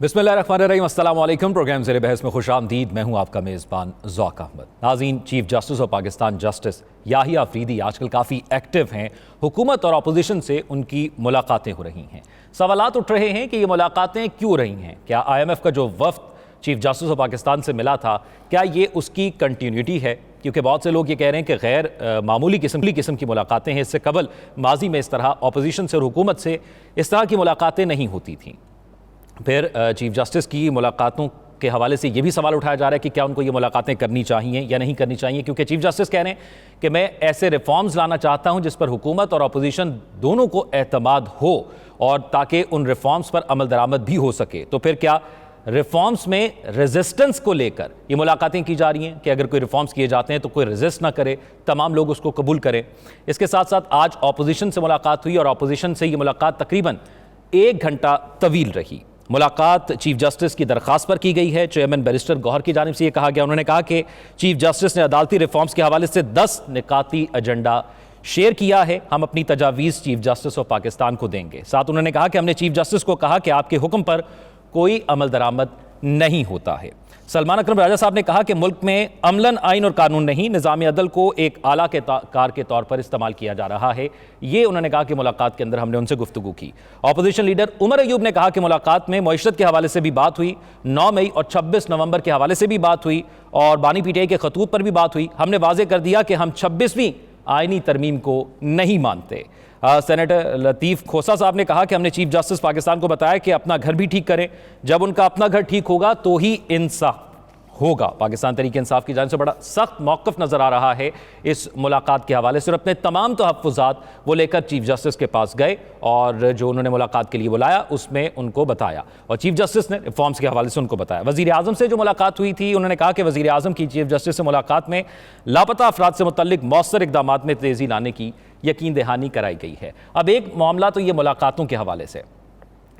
बिस्मिल्लाहिर्रहमानिर्रहीम, अस्सलाम वालेकुम। प्रोग्राम ज़ेरे बहस में खुशामदीद। मैं हूँ आपका मेज़बान ज़ौक अहमद। नाज़रीन, chief justice of Pakistan justice Yahya Afridi आजकल काफ़ी एक्टिव हैं। हुकूमत और अपोजिशन से उनकी मुलाकातें हो रही हैं। सवालात उठ रहे हैं कि ये मुलाकातें क्यों रही हैं। क्या IMF का जो वफ़द चीफ जस्टिस ऑफ पाकिस्तान से मिला था, क्या ये उसकी कंटिन्यूटी है? क्योंकि बहुत से लोग ये कह रहे हैं कि गैर मामूली किस्म की मुलाकातें हैं। इससे कबल माजी में इस तरह अपोजिशन से और हुकूमत से इस तरह की मुलाकातें नहीं होती थीं। फिर चीफ जस्टिस की मुलाकातों के हवाले से ये भी सवाल उठाया जा रहा है कि क्या उनको ये मुलाकातें करनी चाहिए या नहीं करनी चाहिए, क्योंकि चीफ जस्टिस कह रहे हैं कि मैं ऐसे रिफॉर्म्स लाना चाहता हूं जिस पर हुकूमत और अपोजिशन दोनों को एतमाद हो और ताकि उन रिफॉर्म्स पर अमल दरामद भी हो सके। तो फिर क्या रिफॉर्म्स में रेजिस्टेंस को लेकर ये मुलाकातें की जा रही हैं कि अगर कोई रिफॉर्म्स किए जाते हैं तो कोई रेजिस्ट ना करे, तमाम लोग उसको कबूल करें? इसके साथ साथ आज अपोजिशन से मुलाकात हुई और अपोजिशन से ये मुलाकात तकरीबन 1 घंटा तवील रही। मुलाकात चीफ जस्टिस की दरख्वास्त पर की गई है। चेयरमैन बैरिस्टर गौहर की जानिब से ये कहा गया, उन्होंने कहा कि चीफ जस्टिस ने अदालती रिफॉर्म्स के हवाले से 10 निकाती एजेंडा शेयर किया है। हम अपनी तजावीज़ चीफ जस्टिस ऑफ पाकिस्तान को देंगे। साथ उन्होंने कहा कि हमने चीफ जस्टिस को कहा कि आपके हुक्म पर कोई अमल दरामद नहीं होता है। सलमान अकरम राजा साहब ने कहा कि मुल्क में अमलन आइन और कानून नहीं, निज़ाम अदल को एक आला के कार के तौर पर इस्तेमाल किया जा रहा है। ये उन्होंने कहा कि मुलाकात के अंदर हमने उनसे गुफ्तगू की। अपोजिशन लीडर उमर अयूब ने कहा कि मुलाकात में मईशत के हवाले से भी बात हुई, 9 मई और 26 नवंबर के हवाले से भी बात हुई और बानी PTI के खतूत पर भी बात हुई। हमने वाज़े कर दिया कि हम 26वीं आइनी तरमीम को नहीं मानते। सेनेटर लतीफ़ खोसा साहब ने कहा कि हमने चीफ जस्टिस पाकिस्तान को बताया कि अपना घर भी ठीक करें, जब उनका अपना घर ठीक होगा तो ही इंसाफ होगा। पाकिस्तान तहरीक इंसाफ की जानिब से बड़ा सख्त मौक़िफ़ नज़र आ रहा है इस मुलाकात के हवाले से और अपने तमाम तहफ़्फ़ुज़ात वो लेकर चीफ जस्टिस के पास गए और जो उन्होंने मुलाकात के लिए बुलाया उसमें उनको बताया और चीफ जस्टिस ने रिफॉर्म्स के हवाले से उनको बताया। वज़ीर आज़म से जो मुलाकात हुई थी, उन्होंने कहा कि वज़ीर आज़म की चीफ जस्टिस से मुलाकात में लापता अफराद से मुतल्लिक मौसर इक़दामात में तेज़ी लाने की यकीन दहानी कराई गई है। अब एक मामला तो ये मुलाकातों के हवाले से,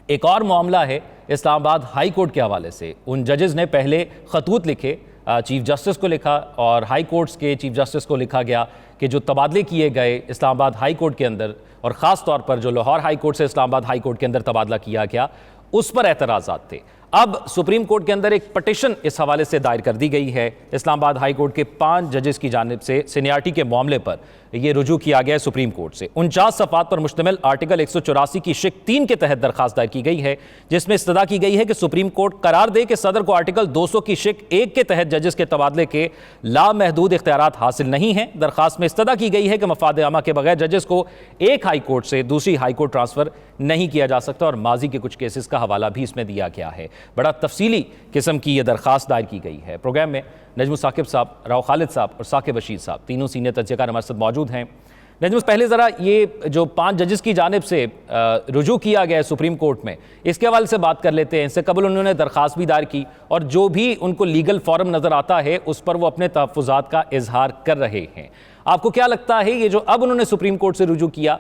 एक और मामला है इस्लामाबाद हाई कोर्ट के हवाले से। उन जजेस ने पहले खतूत लिखे, चीफ जस्टिस को लिखा और हाई कोर्ट्स के चीफ जस्टिस को लिखा गया कि जो तबादले किए गए इस्लामाबाद हाई कोर्ट के अंदर और ख़ास तौर पर जो लाहौर हाई कोर्ट से इस्लामाबाद हाई कोर्ट के अंदर तबादला किया गया उस पर एतराज़ात थे। अब सुप्रीम कोर्ट के अंदर एक पटिशन इस हवाले से दायर कर दी गई है। इस्लामाबाद हाई कोर्ट के 5 जजेस की जानिब से सीनियरिटी के मामले पर यह रुजू किया गया है सुप्रीम कोर्ट से। 49 सफ़ात पर मुश्तमिल आर्टिकल 184 की शिक 3 के तहत दरखास्त दायर की गई है, जिसमें इस्तदा की गई है कि सुप्रीम कोर्ट करार दे कि सदर को आर्टिकल 200 की शिक 1 के तहत जजेस के तबादले के लामहदूद इख्तियारात हासिल नहीं हैं। दरखास्त में इस्तदा की गई है कि मफाद आमा के बगैर जजेस को एक हाई कोर्ट से दूसरी हाई कोर्ट ट्रांसफ़र नहीं किया जा सकता और माजी के कुछ केसेस का हवाला भी इसमें दिया गया है। बड़ा तफसीली किस्म की यह दरखास्त दायर की गई है। प्रोग्राम में नजमुल साकिब साहब, राव खालिद साहब और साकिब बशीर साहब तीनों सीनियर तज्ज़ियाकार हमारे साथ मौजूद हैं। नजमुल, पहले ज़रा ये जो 5 जजेस की जानिब से रुजू किया गया है सुप्रीम कोर्ट में, इसके हवाले से बात कर लेते हैं। इससे कबल उन्होंने दरखास्त भी दायर की और जो भी उनको लीगल फॉरम नज़र आता है उस पर वो अपने तहफ़्फ़ुज़ात का इजहार कर रहे हैं। आपको क्या लगता है ये जो अब उन्होंने सुप्रीम कोर्ट से रुजू किया,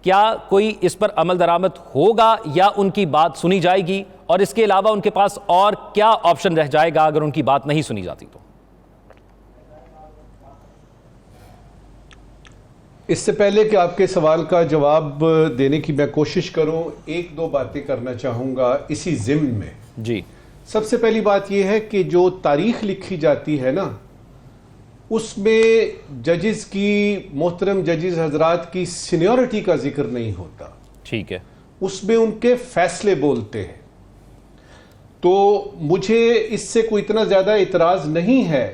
क्या कोई इस पर अमल दरामद होगा या उनकी बात सुनी जाएगी और इसके अलावा उनके पास और क्या ऑप्शन रह जाएगा अगर उनकी बात नहीं सुनी जाती? तो इससे पहले कि आपके सवाल का जवाब देने की मैं कोशिश करूं, 1-2 बातें करना चाहूँगा इसी ज़िम्न में। जी, सबसे पहली बात यह है कि जो तारीख लिखी जाती है ना, उसमें जजेस की, मोहतरम जजेस हजरात की सीनियरिटी का जिक्र नहीं होता। ठीक है, उसमें उनके फैसले बोलते हैं। तो मुझे इससे कोई इतना ज़्यादा इतराज़ नहीं है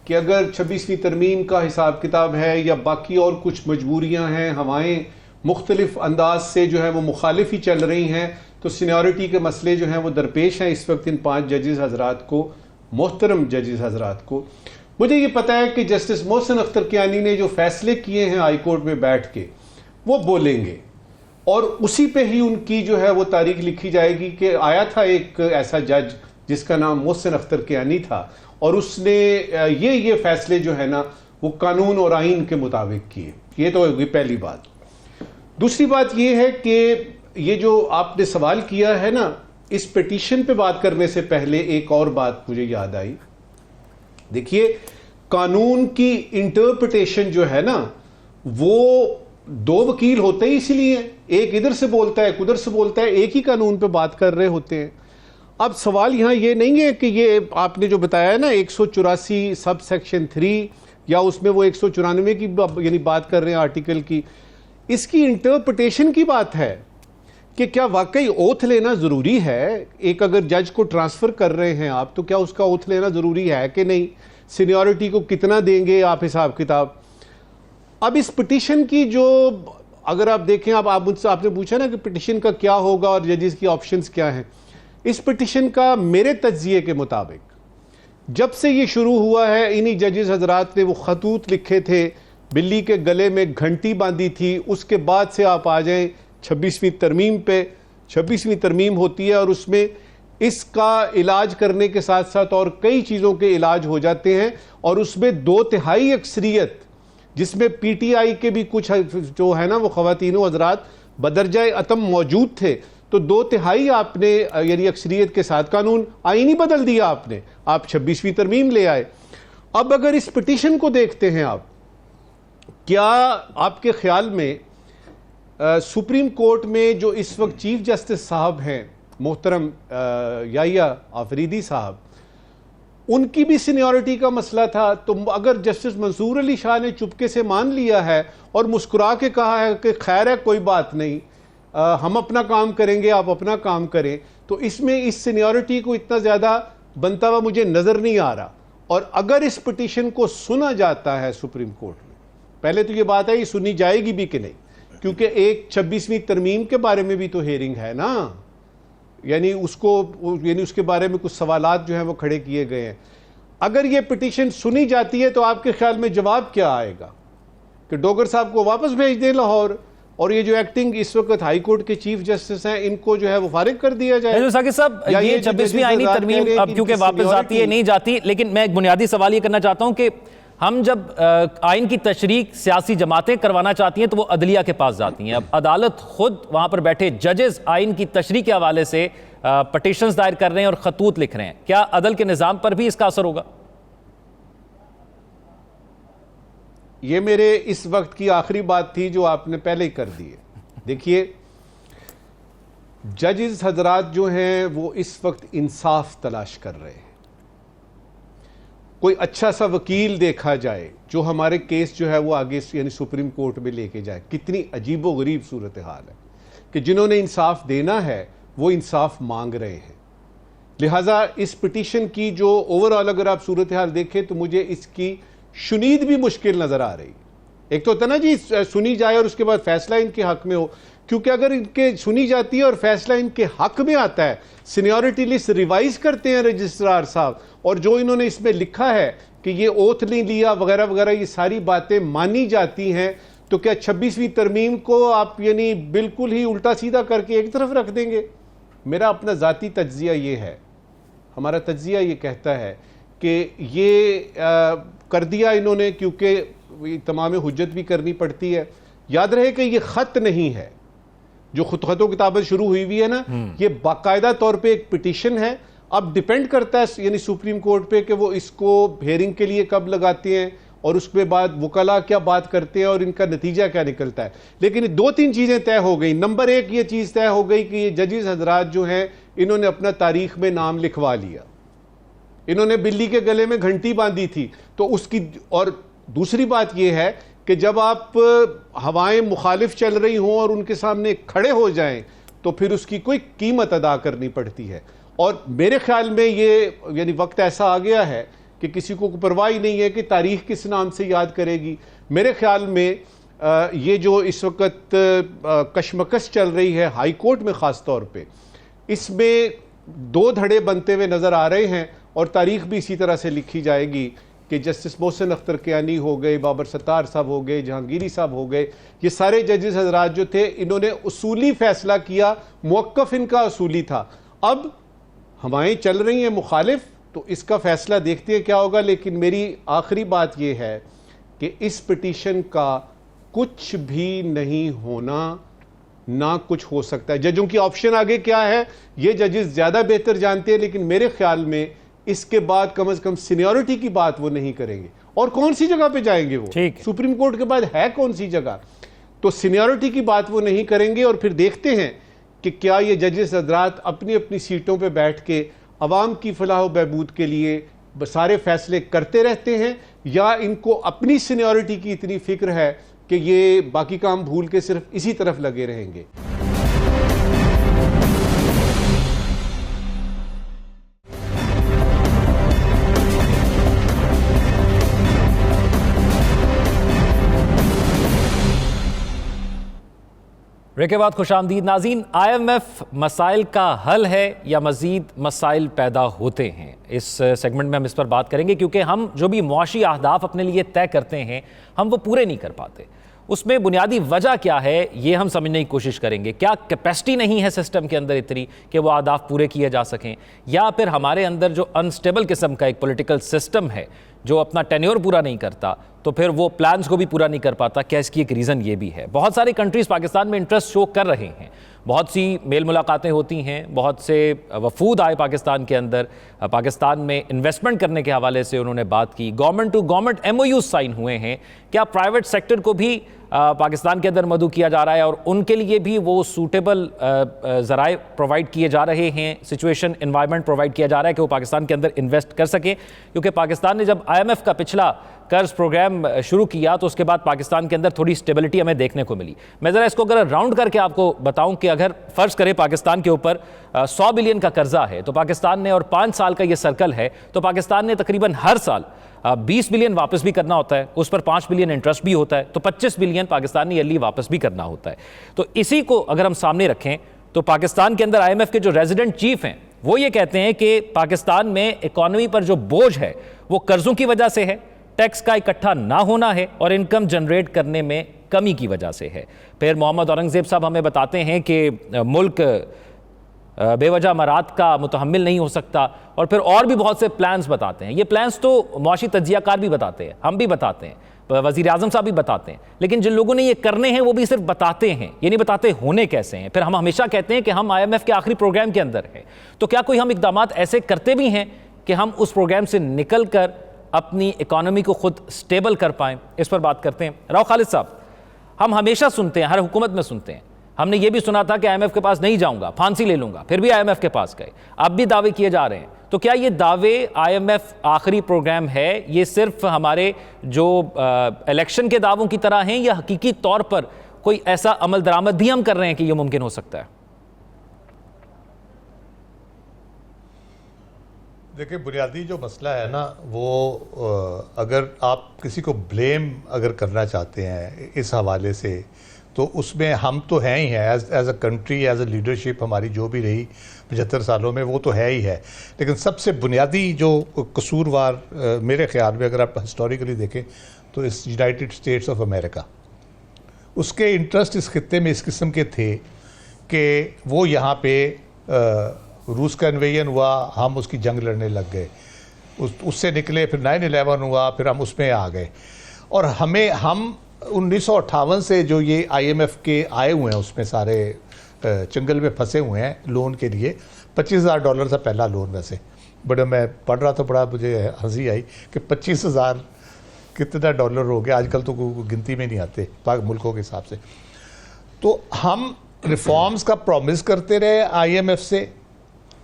कि अगर 26वीं तरमीम का हिसाब किताब है या बाकी और कुछ मजबूरियां हैं, हवाएं मुख्तलिफ अंदाज से जो है वो मुखालिफ ही चल रही हैं, तो सीनियरिटी के मसले जो हैं वो दरपेश हैं इस वक्त इन 5 जजेस हजरात को, मोहतरम जजेस हजरात को। मुझे ये पता है कि जस्टिस मोहसिन अख्तर कियानी ने जो फैसले किए हैं हाई कोर्ट में बैठ के वो बोलेंगे और उसी पे ही उनकी जो है वो तारीख लिखी जाएगी कि आया था एक ऐसा जज जिसका नाम मोहसिन अख्तर कियानी था और उसने ये फैसले जो है ना वो कानून और आइन के मुताबिक किए। ये तो होगी पहली बात। दूसरी बात ये है कि ये जो आपने सवाल किया है ना, इस पिटीशन पे बात करने से पहले एक और बात मुझे याद आई। देखिए, कानून की इंटरप्रिटेशन जो है ना वो 2 वकील होते ही इसलिए, एक इधर से बोलता है एक उधर से बोलता है, एक ही कानून पे बात कर रहे होते हैं। अब सवाल यहाँ ये नहीं है कि ये आपने जो बताया है ना 184 सब सेक्शन 3 या उसमें वो 194 की यानी बात कर रहे हैं आर्टिकल की, इसकी इंटरप्रिटेशन की बात है कि क्या वाकई ओथ लेना ज़रूरी है। एक अगर जज को ट्रांसफ़र कर रहे हैं आप, तो क्या उसका ओथ लेना ज़रूरी है कि नहीं, सीनियरिटी को कितना देंगे आप, हिसाब किताब। अब इस पिटीशन की जो अगर आप देखें, आप मुझसे आपने पूछा ना कि पिटीशन का क्या होगा और जजेस की ऑप्शंस क्या हैं। इस पिटीशन का मेरे तज्जिए के मुताबिक जब से ये शुरू हुआ है, इन्हीं जजेस हजरात ने वो खतूत लिखे थे, बिल्ली के गले में घंटी बांधी थी। उसके बाद से आप आ जाएं 26वीं तरमीम पे। 26वीं तरमीम होती है और उसमें इसका इलाज करने के साथ साथ और कई चीज़ों के इलाज हो जाते हैं, और उसमें 2/3 अक्सरियत, जिसमें पीटीआई के भी कुछ जो है ना वो ख़वातीनो हजरात बदरजाए अतम मौजूद थे, तो 2/3 आपने यानी अक्सरियत के साथ कानून आईनी बदल दिया आपने, आप 26वीं तरमीम ले आए। अब अगर इस पिटीशन को देखते हैं आप, क्या आपके ख्याल में सुप्रीम कोर्ट में जो इस वक्त चीफ जस्टिस साहब हैं मोहतरम याहिया आफरीदी साहब, उनकी भी सीनियरिटी का मसला था? तो अगर जस्टिस मंसूर अली शाह ने चुपके से मान लिया है और मुस्कुरा के कहा है कि खैर है कोई बात नहीं, हम अपना काम करेंगे, आप अपना काम करें, तो इसमें इस सीनियरिटी को इतना ज़्यादा बनता हुआ मुझे नज़र नहीं आ रहा। और अगर इस पिटीशन को सुना जाता है सुप्रीम कोर्ट में, पहले तो ये बात है ये सुनी जाएगी भी कि नहीं, क्योंकि एक 26वीं तरमीम के बारे में भी तो हेयरिंग है ना, यानी उसके बारे में कुछ सवालात जो हैं वो खड़े किए गए हैं। अगर ये पिटीशन सुनी जाती है तो आपके ख्याल में जवाब क्या आएगा कि डोगर साहब को वापस भेज दें लाहौर, और ये जो एक्टिंग इस वक्त हाई कोर्ट के चीफ जस्टिस हैं इनको जो है वो फारिग कर दिया जाए? साहब, ये 26वीं आईनी तरमीम अब क्योंकि वापस जाती है नहीं जाती, लेकिन मैं एक बुनियादी सवाल ये करना चाहता हूं कि हम जब आइन की तशरीह सियासी जमातें करवाना चाहती हैं तो वो अदलिया के पास जाती हैं। अब अदालत खुद वहां पर बैठे जजेस आइन की तशरीह के हवाले से पटिशंस दायर कर रहे हैं और खतूत लिख रहे हैं, क्या अदल के निज़ाम पर भी इसका असर होगा? ये मेरे इस वक्त की आखिरी बात थी जो आपने पहले ही कर दी है। देखिए, जजेस हजरात जो हैं वो इस वक्त इंसाफ तलाश कर रहे हैं। कोई अच्छा सा वकील देखा जाए जो हमारे केस जो है वो आगे यानी सुप्रीम कोर्ट में लेके जाए। कितनी अजीबो गरीब सूरत हाल है कि जिन्होंने इंसाफ देना है वो इंसाफ मांग रहे हैं। लिहाजा इस पिटीशन की जो ओवरऑल अगर आप सूरत हाल देखें तो मुझे इसकी शुनीद भी मुश्किल नजर आ रही। एक तो होता ना जी सुनी जाए और उसके बाद फैसला इनके हक में हो, क्योंकि अगर इनके सुनी जाती है और फैसला इनके हक में आता है, सीनियरिटी लिस्ट रिवाइज करते हैं रजिस्ट्रार साहब, और जो इन्होंने इसमें लिखा है कि ये ओथ नहीं लिया वगैरह वगैरह, ये सारी बातें मानी जाती हैं, तो क्या 26वीं तरमीम को आप यानी बिल्कुल ही उल्टा सीधा करके एक तरफ रख देंगे? मेरा अपना ज़ाती तज्जिया ये है, हमारा तज्जिया ये कहता है कि ये कर दिया इन्होंने क्योंकि तमाम हुज्जत भी करनी पड़ती है। याद रहे कि ये ख़त नहीं है, जो खतों किताबत शुरू हुई हुई है ना, ये बाकायदा तौर पे एक पिटीशन है। अब डिपेंड करता है यानी सुप्रीम कोर्ट पे कि वो इसको हेयरिंग के लिए कब लगाते हैं और उसके बाद वकला क्या बात करते हैं और इनका नतीजा क्या निकलता है। लेकिन 2-3 चीज़ें तय हो गई। नंबर 1 ये चीज़ तय हो गई कि ये जजेस हजरात जो हैं इन्होंने अपना तारीख में नाम लिखवा लिया, इन्होंने बिल्ली के गले में घंटी बांधी थी तो उसकी। और दूसरी बात यह है कि जब आप हवाएं मुखालिफ चल रही हों और उनके सामने खड़े हो जाएं तो फिर उसकी कोई कीमत अदा करनी पड़ती है। और मेरे ख्याल में ये यानी वक्त ऐसा आ गया है कि किसी को परवाह ही नहीं है कि तारीख किस नाम से याद करेगी। मेरे ख्याल में ये जो इस वक्त कशमकश चल रही है हाई कोर्ट में ख़ास तौर पे, इसमें 2 धड़े बनते हुए नज़र आ रहे हैं और तारीख भी इसी तरह से लिखी जाएगी कि जस्टिस मोहसिन अख्तर कियानी हो गए, बाबर सत्तार साहब हो गए, जहांगीरी साहब हो गए, ये सारे जजेस हजरात जो थे इन्होंने उसूली फैसला किया, मुवक्कफ इनका उसूली था। अब हवाएं चल रही हैं मुखालिफ, तो इसका फैसला देखते हैं क्या होगा। लेकिन मेरी आखिरी बात यह है कि इस पिटीशन का कुछ भी नहीं होना, ना कुछ हो सकता है। जजों की ऑप्शन आगे क्या है ये जजेस ज़्यादा बेहतर जानते हैं, लेकिन मेरे ख्याल में इसके बाद कम से कम सीनियरिटी की बात वो नहीं करेंगे। और कौन सी जगह पे जाएंगे वो? सुप्रीम कोर्ट के बाद है कौन सी जगह? तो सीनियरिटी की बात वो नहीं करेंगे और फिर देखते हैं कि क्या ये जजेस हजरात अपनी अपनी सीटों पे बैठ के अवाम की फलाह व बहबूद के लिए सारे फैसले करते रहते हैं, या इनको अपनी सीनियरिटी की इतनी फिक्र है कि ये बाकी काम भूल के सिर्फ इसी तरफ लगे रहेंगे। ब्रेक के बाद खुशामदीद नाज़रीन। IMF मसाइल का हल है या मज़ीद मसाइल पैदा होते हैं? इस सेगमेंट में हम इस पर बात करेंगे, क्योंकि हम जो भी मुआशी अहदाफ अपने लिए तय करते हैं हम वो पूरे नहीं कर पाते। उसमें बुनियादी वजह क्या है ये हम समझने की कोशिश करेंगे। क्या कैपेसिटी नहीं है सिस्टम के अंदर इतनी कि वो अहदाफ पूरे किए जा सकें, या फिर हमारे अंदर जो अनस्टेबल किस्म का एक पॉलिटिकल सिस्टम है जो अपना टेन्योर पूरा नहीं करता, तो फिर वो प्लान्स को भी पूरा नहीं कर पाता? क्या इसकी एक रीज़न ये भी है? बहुत सारी कंट्रीज़ पाकिस्तान में इंटरेस्ट शो कर रहे हैं, बहुत सी मेल मुलाकातें होती हैं, बहुत से वफूद आए पाकिस्तान के अंदर, पाकिस्तान में इन्वेस्टमेंट करने के हवाले से उन्होंने बात की, government to government MOUs sign हुए हैं। क्या प्राइवेट सेक्टर को भी पाकिस्तान के अंदर मदऊ किया जा रहा है और उनके लिए भी वो सूटेबल ज़राए प्रोवाइड किए जा रहे हैं, सिचुएशन इन्वायरमेंट प्रोवाइड किया जा रहा है कि वो पाकिस्तान के अंदर इन्वेस्ट कर सके? क्योंकि पाकिस्तान ने जब IMF का पिछला कर्ज प्रोग्राम शुरू किया तो उसके बाद पाकिस्तान के अंदर थोड़ी स्टेबिलिटी हमें देखने को मिली। मैं ज़रा इसको अगर राउंड करके आपको बताऊं कि अगर फ़र्ज़ करें पाकिस्तान के ऊपर 100 बिलियन का कर्जा है तो पाकिस्तान ने, और 5 साल का ये सर्कल है, तो पाकिस्तान ने तकरीबन हर साल 20 बिलियन वापस भी करना होता है, उस पर 5 बिलियन इंटरेस्ट भी होता है, तो 25 बिलियन पाकिस्तान ने ईयरली वापस भी करना होता है। तो इसी को अगर हम सामने रखें तो पाकिस्तान के अंदर IMF के जो रेजिडेंट चीफ हैं वो ये कहते हैं कि पाकिस्तान में इकॉनमी पर जो बोझ है वो कर्जों की वजह से है, टैक्स का इकट्ठा ना होना है और इनकम जनरेट करने में कमी की वजह से है। फिर मोहम्मद औरंगज़ेब साहब हमें बताते हैं कि मुल्क बेवजह मरात का मुतहम्मिल नहीं हो सकता, और फिर और भी बहुत से प्लान्स बताते हैं। ये प्लान्स तो मुआशी तज्जियाकार भी बताते हैं, हम भी बताते हैं, वज़ीर आज़म साहब भी बताते हैं, लेकिन जिन लोगों ने ये करने हैं वो भी सिर्फ बताते हैं, ये नहीं बताते होने कैसे हैं। फिर हम हमेशा कहते हैं कि हम IMF के आखिरी प्रोग्राम के अंदर हैं, तो क्या कोई हम इक़दामात ऐसे करते भी हैं कि हम उस प्रोग्राम से निकल कर अपनी इकॉनमी को खुद स्टेबल कर पाएँ? इस पर बात करते हैं। राव खालिद साहब, हम हमेशा सुनते हैं, हर हुकूमत में सुनते हैं, हमने ये भी सुना था कि IMF के पास नहीं जाऊंगा, फांसी ले लूंगा, फिर भी IMF के पास गए, अब भी दावे किए जा रहे हैं। तो क्या ये दावे IMF आखिरी प्रोग्राम है, ये सिर्फ हमारे जो इलेक्शन के दावों की तरह हैं, या हकीकी तौर पर कोई ऐसा अमल दरामद भी हम कर रहे हैं कि ये मुमकिन हो सकता है? देखिए, बुनियादी जो मसला है ना वो अगर आप किसी को ब्लेम अगर करना चाहते हैं इस हवाले से, तो उसमें हम तो हैं ही हैं, as a country, as a leadership हमारी जो भी रही 75 सालों में, वो तो है ही है। लेकिन सबसे बुनियादी जो कसूरवार मेरे ख्याल में, अगर आप हिस्टोरिकली देखें तो इस यूनाइटेड स्टेट्स ऑफ अमेरिका, उसके इंटरेस्ट इस खित्ते में इस किस्म के थे कि वो यहाँ पे रूस का इन्वेजन हुआ, हम उसकी जंग लड़ने लग गए, उससे निकले, फिर 9/11 हुआ, फिर हम उसमें आ गए, और हम 1958 से जो ये IMF के आए हुए हैं उसमें सारे चंगल में फंसे हुए हैं लोन के लिए। $25,000 था पहला लोन। वैसे बड़ा मैं पढ़ रहा था, बड़ा मुझे हंसी आई कि 25,000 कितना डॉलर हो गया, आजकल तो गिनती में नहीं आते मुल्कों के हिसाब से। तो हम रिफॉर्म्स का प्रॉमिस करते रहे IMF से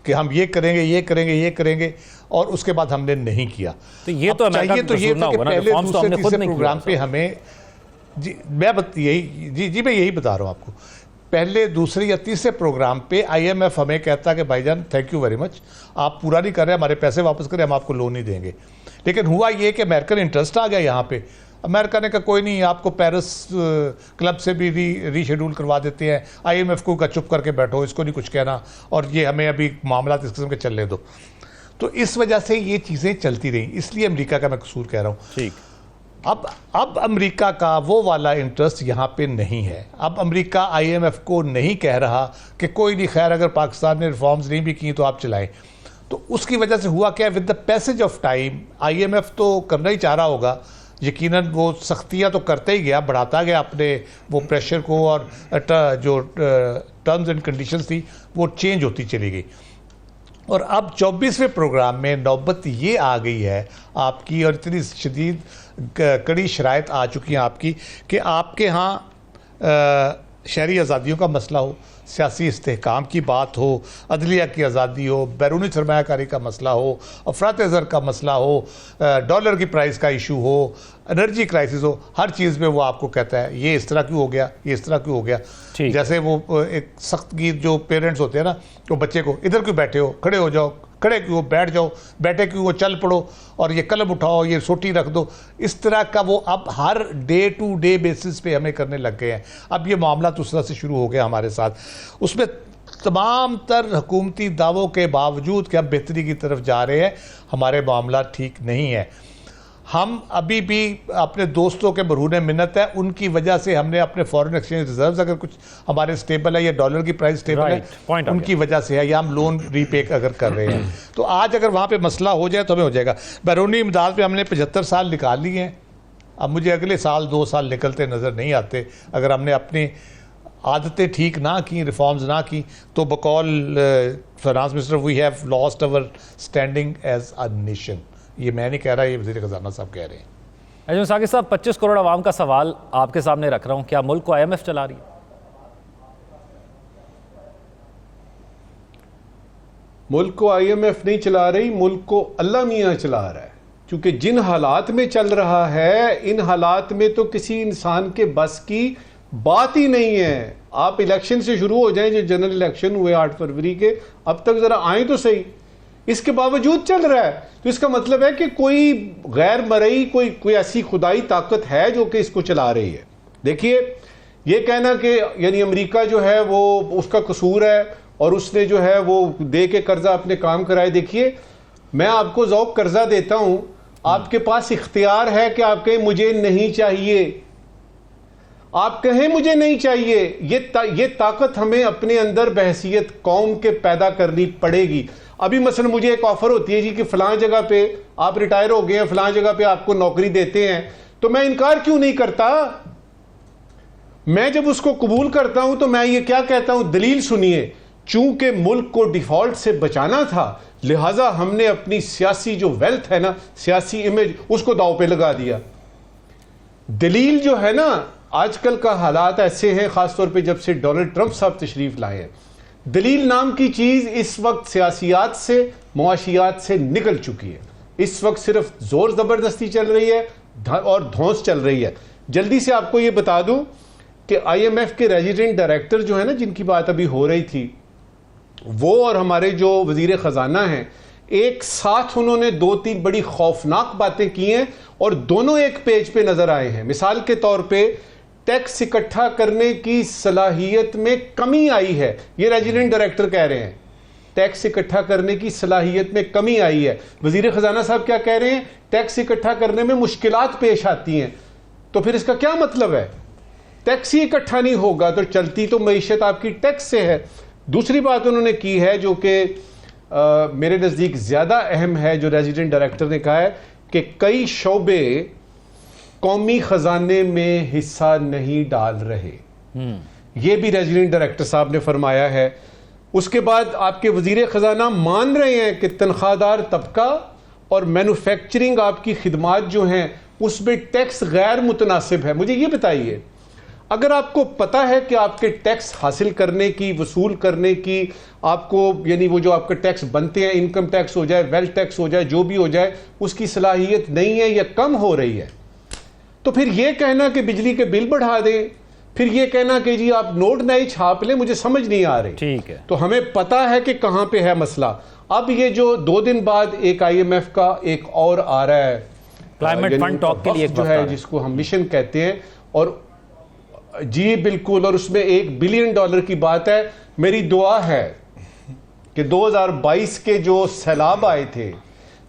कि हम ये करेंगे, ये करेंगे, ये करेंगे, और उसके बाद हमने नहीं किया। तो ये तो चाहिए तो ये था कि पहले दूसरे तीसरे प्रोग्राम पे हमें मैं यही बता रहा हूँ आपको, पहले दूसरे या तीसरे प्रोग्राम पे IMF हमें कहता कि भाईजान थैंक यू वेरी मच, आप पूरा नहीं कर रहे, हमारे पैसे वापस करें, हम आपको लोन नहीं देंगे। लेकिन हुआ ये कि अमेरिकन इंटरेस्ट आ गया यहाँ पे। अमेरिका ने कहा कोई नहीं, आपको पेरिस क्लब से भी रीशेड्यूल करवा देते हैं, IMF को चुप करके बैठो, इसको नहीं कुछ कहना, और ये हमें अभी मामला इस किस्म के चलने दो। तो इस वजह से ये चीज़ें चलती रही, इसलिए अमेरिका का मैं कसूर कह रहा हूँ। ठीक, अब अमेरिका का वो वाला इंटरेस्ट यहाँ पे नहीं है। अब अमेरिका IMF को नहीं कह रहा कि कोई नहीं, खैर अगर पाकिस्तान ने रिफॉर्म्स नहीं भी की तो आप चलाएं। तो उसकी वजह से हुआ क्या, with the passage of time IMF तो करना ही चाह रहा होगा, यकीनन वो सख्तियाँ तो करते ही गया, बढ़ाता गया अपने वो प्रेशर को, और जो टर्म्स एंड कंडीशंस थी वो चेंज होती चली गई। और अब 24वें प्रोग्राम में नौबत ये आ गई है आपकी, और इतनी शदीद कड़ी शराइत आ चुकी हैं आपकी कि आपके यहाँ शहरी आज़ादियों का मसला हो, सियासी इस्तेहकाम की बात हो, अदलिया की आज़ादी हो, बैरूनी सरमायाकारी का मसला हो, अफरात ज़र का मसला हो, डॉलर की प्राइस का इशू हो, एनर्जी क्राइसिस हो, हर चीज़ में वो आपको कहता है ये इस तरह क्यों हो गया, ये इस तरह क्यों हो गया। जैसे वो एक सख्त गीर जो पेरेंट्स होते हैं ना, वो बच्चे को इधर क्यों बैठे हो, खड़े हो जाओ, खड़े क्यों, बैठ जाओ, बैठे क्यों, चल पड़ो, और ये कलम उठाओ, ये सोटी रख दो, इस तरह का वो अब हर डे टू डे बेसिस पे हमें करने लग गए हैं। अब ये मामला तो उस तरह से शुरू हो गया हमारे साथ। उसमें तमाम तर हुकूमती दावों के बावजूद कि हम बेहतरी की तरफ जा रहे हैं, हमारे मामला ठीक नहीं है। हम अभी भी अपने दोस्तों के बरहूने मिन्नत है, उनकी वजह से हमने अपने फॉरेन एक्सचेंज रिजर्व्स अगर कुछ हमारे स्टेबल है, या डॉलर की प्राइस स्टेबल है, उनकी वजह से है, या हम लोन रीपे अगर कर रहे हैं। तो आज अगर वहाँ पे मसला हो जाए तो हमें हो जाएगा। बैरूनी इमदाद पे हमने 75 साल निकाल लिए हैं, अब मुझे अगले साल 2 साल निकलते नज़र नहीं आते अगर हमने अपनी आदतें ठीक ना की, रिफॉर्म्स ना की। तो बकौल finance minister we have lost our standing as a nation. ये मैं नहीं कह रहा, ये वज़ीर ख़ज़ाना साहब कह रहे हैं। अजम साकिब साहब, 25 करोड़ आवाम का सवाल आपके सामने रख रहा हूं, क्या मुल्क को IMF चला रही है? मुल्क को IMF नहीं चला रही, मुल्क को अल्लाह मियाँ चला रहा है। क्योंकि जिन हालात में चल रहा है, इन हालात में तो किसी इंसान के बस की बात ही नहीं है। आप इलेक्शन से शुरू हो जाएं, जो जनरल इलेक्शन हुए 8 फरवरी के, अब तक जरा आए तो सही, इसके बावजूद चल रहा है। तो इसका मतलब है कि कोई गैर मरई, कोई ऐसी खुदाई ताकत है जो कि इसको चला रही है। देखिए, ये कहना कि यानी अमेरिका जो है वो उसका कसूर है और उसने जो है वो दे के कर्जा अपने काम कराए। देखिए, मैं आपको ज़ौक कर्जा देता हूं, आपके पास इख्तियार है कि आप कहें मुझे नहीं चाहिए, आप कहें मुझे नहीं चाहिए। ये ताकत हमें अपने अंदर बहसियत कौम के पैदा करनी पड़ेगी। अभी मसलन मुझे एक ऑफर होती है जी कि फलां जगह पे आप रिटायर हो गए हैं, फलां जगह पे आपको नौकरी देते हैं, तो मैं इनकार क्यों नहीं करता? मैं जब उसको कबूल करता हूं तो मैं ये क्या कहता हूं, दलील सुनिए। चूंकि मुल्क को डिफॉल्ट से बचाना था, लिहाजा हमने अपनी सियासी जो वेल्थ है ना, सियासी इमेज, उसको दांव पे लगा दिया। दलील जो है ना, आजकल का हालात ऐसे हैं, खासतौर पे जब से डोनाल्ड ट्रंप साहब तशरीफ लाए हैं, दलील नाम की चीज इस वक्त सियासियात से, मुआशियात से निकल चुकी है। इस वक्त सिर्फ जोर जबरदस्ती चल रही है और धौंस चल रही है। जल्दी से आपको ये बता दूं कि IMF के रेजिडेंट डायरेक्टर जो है ना, जिनकी बात अभी हो रही थी, वो और हमारे जो वजीर खजाना हैं, एक साथ उन्होंने 2-3 बड़ी खौफनाक बातें की हैं और दोनों एक पेज पे नजर आए हैं। मिसाल के तौर पे टैक्स इकट्ठा करने की सलाहियत में कमी आई है, ये रेजिडेंट डायरेक्टर कह रहे हैं। टैक्स इकट्ठा करने की सलाहियत में कमी आई है। वजीर खजाना साहब क्या कह रहे हैं? टैक्स इकट्ठा करने में मुश्किलात पेश आती हैं। तो फिर इसका क्या मतलब है? टैक्स ही इकट्ठा नहीं होगा तो चलती तो मईशत आपकी टैक्स से है। दूसरी बात उन्होंने की है जो कि मेरे नज़दीक ज़्यादा अहम है, जो रेजिडेंट डायरेक्टर ने कहा है कि कई शोबे कौमी खजाने में हिस्सा नहीं डाल रहे। ये भी रेजिडेंट डायरेक्टर साहब ने फरमाया है। उसके बाद आपके वजीर खजाना मान रहे हैं कि तनख्वाहदार तबका और मैन्युफैक्चरिंग आपकी खिदमात जो हैं उसमें टैक्स गैर मुतनासिब है। मुझे ये बताइए, अगर आपको पता है कि आपके टैक्स हासिल करने की, वसूल करने की, आपको यानी वो जो आपके टैक्स बनते हैं, इनकम टैक्स हो जाए, वेल्थ टैक्स हो जाए, जो भी हो जाए, उसकी सलाहियत नहीं है या कम हो रही है, तो फिर ये कहना कि बिजली के बिल बढ़ा दें, फिर ये कहना कि जी आप नोट नए छाप लें, मुझे समझ नहीं आ रही। ठीक है, तो हमें पता है कि कहां पे है मसला। अब ये जो 2 दिन बाद एक IMF का एक और आ रहा है, क्लाइमेट फंड टॉक के लिए जो है, जिसको हम मिशन कहते हैं, और जी बिल्कुल, और उसमें $1 बिलियन की बात है। मेरी दुआ है कि 2022 के जो सैलाब आए थे,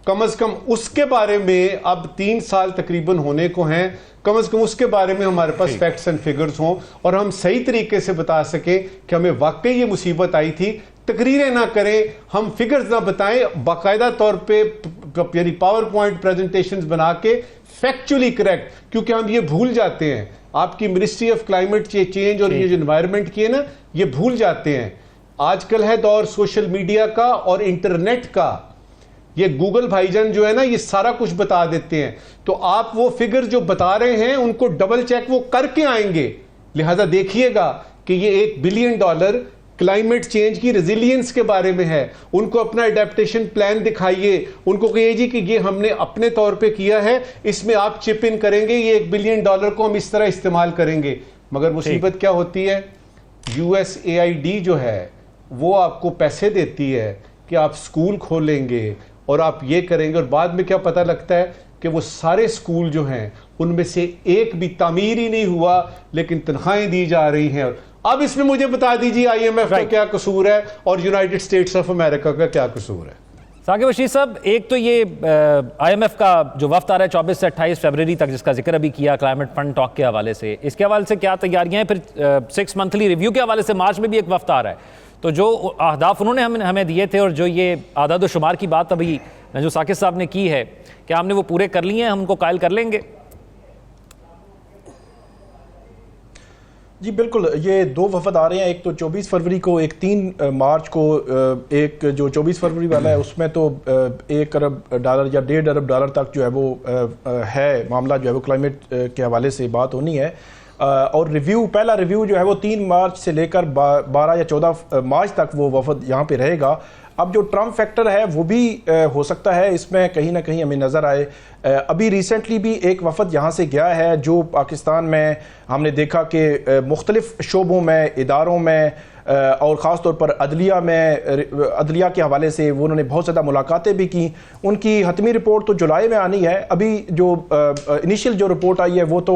कम से कम उसके बारे में, अब 3 साल तकरीबन होने को हैं, कम से कम उसके बारे में हमारे पास फैक्ट्स एंड फिगर्स हों और हम सही तरीके से बता सकें कि हमें वाकई ये मुसीबत आई थी। तकरीरें ना करें, हम फिगर्स ना बताएं, बाकायदा तौर पे यानी पावर पॉइंट प्रेजेंटेशंस बना के फैक्चुअली करेक्ट, क्योंकि हम ये भूल जाते हैं। आपकी मिनिस्ट्री ऑफ क्लाइमेट चेंज और ये जो एनवायरनमेंट की है ना, ये भूल जाते हैं। आजकल है दौर सोशल मीडिया का और इंटरनेट का। ये गूगल भाईजान जो है ना, ये सारा कुछ बता देते हैं। तो आप वो फिगर जो बता रहे हैं उनको डबल चेक वो करके आएंगे। लिहाजा देखिएगा कि ये $1 बिलियन क्लाइमेट चेंज की रेजिलियंस के बारे में है। उनको अपना एडेप्टेशन प्लान दिखाइए, उनको कहिए जी कि ये हमने अपने तौर पे किया है, इसमें आप चिप इन करेंगे, ये $1 बिलियन को हम इस तरह इस्तेमाल करेंगे। मगर मुसीबत क्या होती है, USAID जो है वो आपको पैसे देती है कि आप स्कूल खोलेंगे और आप ये करेंगे, और बाद में क्या पता लगता है कि वो सारे स्कूल जो हैं उनमें से एक भी तामीर ही नहीं हुआ, लेकिन तनख्वाहें दी जा रही हैं। अब इसमें मुझे बता दीजिए IMF का क्या कसूर है और यूनाइटेड स्टेट्स ऑफ अमेरिका का क्या कसूर है? साकिब रशीद साहब, एक तो ये IMF का जो वफ्द आ रहा है 24 से 28 फरवरी तक, जिसका जिक्र अभी किया क्लाइमेट फंड टॉक के हवाले से, इसके हवाले से क्या तैयारियां हैं? फिर 6 मंथली रिव्यू के हवाले से मार्च में भी एक वफ्द आ रहा है, तो जो अहदाफ उन्होंने हमें दिए थे और जो ये आदाद शुमार की बात अभी जो साकिब साहब ने की है, क्या हमने वो पूरे कर लिए हैं? हम उनको कायल कर लेंगे? जी बिल्कुल, ये 2 वफद आ रहे हैं, एक तो 24 फरवरी को, एक 3 मार्च को। एक जो 24 फरवरी वाला है उसमें तो $1 अरब या $1.5 अरब तक जो है वो है मामला, जो है वो क्लाइमेट के हवाले से बात होनी है। और रिव्यू, पहला रिव्यू जो है वो 3 मार्च से लेकर 12 या 14 मार्च तक वो वफद यहाँ पे रहेगा। अब जो ट्रम्प फैक्टर है वो भी हो सकता है इसमें कहीं ना कहीं हमें नज़र आए। अभी रिसेंटली भी एक वफद यहाँ से गया है, जो पाकिस्तान में हमने देखा कि मुख्तलिफ शोबों में, इदारों में और ख़ास तौर पर अदलिया के हवाले से वो उन्होंने बहुत ज़्यादा मुलाकातें भी की। उनकी हतमी रिपोर्ट तो जुलाई में आनी है। अभी जो इनिशियल जो रिपोर्ट आई है वो तो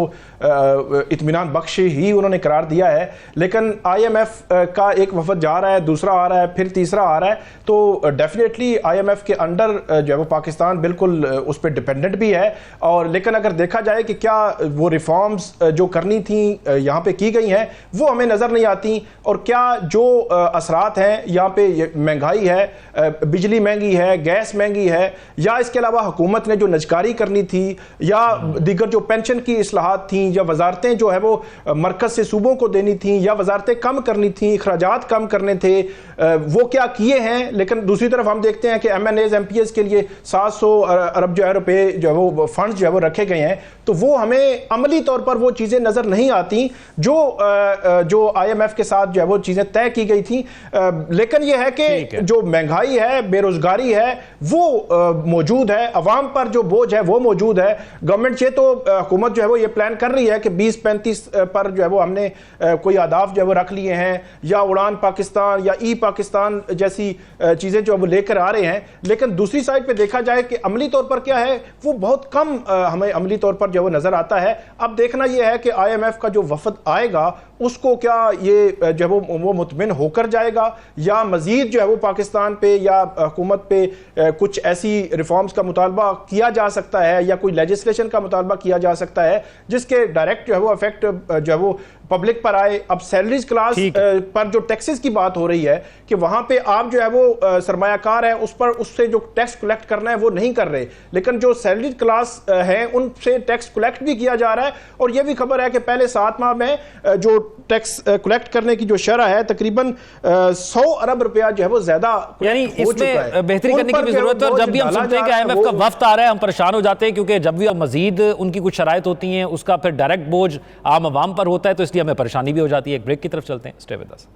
इत्मीनान बख्श ही उन्होंने करार दिया है, लेकिन IMF का एक वफद जा रहा है, दूसरा आ रहा है, फिर तीसरा आ रहा है, तो डेफिनेटली IMF के अंडर जो है वो पाकिस्तान बिल्कुल उस पर डिपेंडेंट भी है। और लेकिन अगर देखा जाए कि क्या वो रिफॉर्म्स जो करनी थी यहाँ पे की गई हैं वो हमें नज़र नहीं आती, और क्या जो असरात हैं यहाँ पे, महंगाई है, बिजली महंगी है, गैस महंगी है, या इसके अलावा हुकूमत ने जो नजकारी करनी थी, या दीगर जो पेंशन की इस्लाहात थी, या वजारतें जो है वो मरकज से सूबों को देनी थी, या वजारतें कम करनी थी, अखराजात कम करने थे, वो क्या किए हैं। लेकिन दूसरी तरफ हम देखते हैं कि MNAs MPs के लिए 700 अरब जो है रुपए जो है वो फंड जो है वो रखे गए हैं, तो वो हमें अमली तौर पर वो चीज़ें नज़र नहीं आती जो IMF के साथ जो है वो चीज़ें तय की गई थी। लेकिन यह है कि जो महंगाई है, बेरोजगारी है, वो मौजूद है, अवाम पर जो बोझ है वो मौजूद है। गवर्नमेंट ये तो हुकूमत जो है वो ये प्लान कर रही है कि 2035 पर जो है वो हमने कोई अहदाफ जो है वो रख लिए हैं, या उड़ान पाकिस्तान या ई पाकिस्तान जैसी चीज़ें जो है वो लेकर आ रहे हैं। लेकिन दूसरी साइड पे देखा जाए कि अमली तौर पर क्या है, वो बहुत कम हमें अमली तौर पर जो है वो नज़र आता है। अब देखना यह है कि IMF का जो वफद आएगा उसको क्या ये जो है वो मुतमिन होकर जाएगा, या मजीद जो है वो पाकिस्तान पे या हुकूमत पे कुछ ऐसी रिफॉर्म्स का मुतालबा किया जा सकता है, या कोई लेजिस्लेशन का मुतालबा किया जा सकता है जिसके डायरेक्ट जो है वो इफेक्ट जो है वो पब्लिक पर आए। अब सैलरीज क्लास पर जो टैक्सेस की बात हो रही है कि वहां पे आप जो है वो सरमायाकार है उस पर, उससे जो टैक्स कलेक्ट करना है वो नहीं कर रहे, लेकिन जो सैलरीज क्लास है उनसे टैक्स कलेक्ट भी किया जा रहा है। और ये भी खबर है कि पहले 7 माह में जो टैक्स कलेक्ट करने की जो शरह है तकरीबन 100 अरब रुपया जो है वो ज्यादा, यानी इसमें बेहतरी करने की भी जरूरत है। और जब भी हम सुनते हैं कि IMF का वफ्द आ रहा है हम परेशान हो जाते हैं, क्योंकि जब भी मजीद उनकी कुछ शराइत होती हैं उसका फिर डायरेक्ट बोझ आम आवाम पर होता है, तो इसलिए हमें परेशानी भी हो जाती है। एक ब्रेक की तरफ चलते हैं, स्टे विद अस।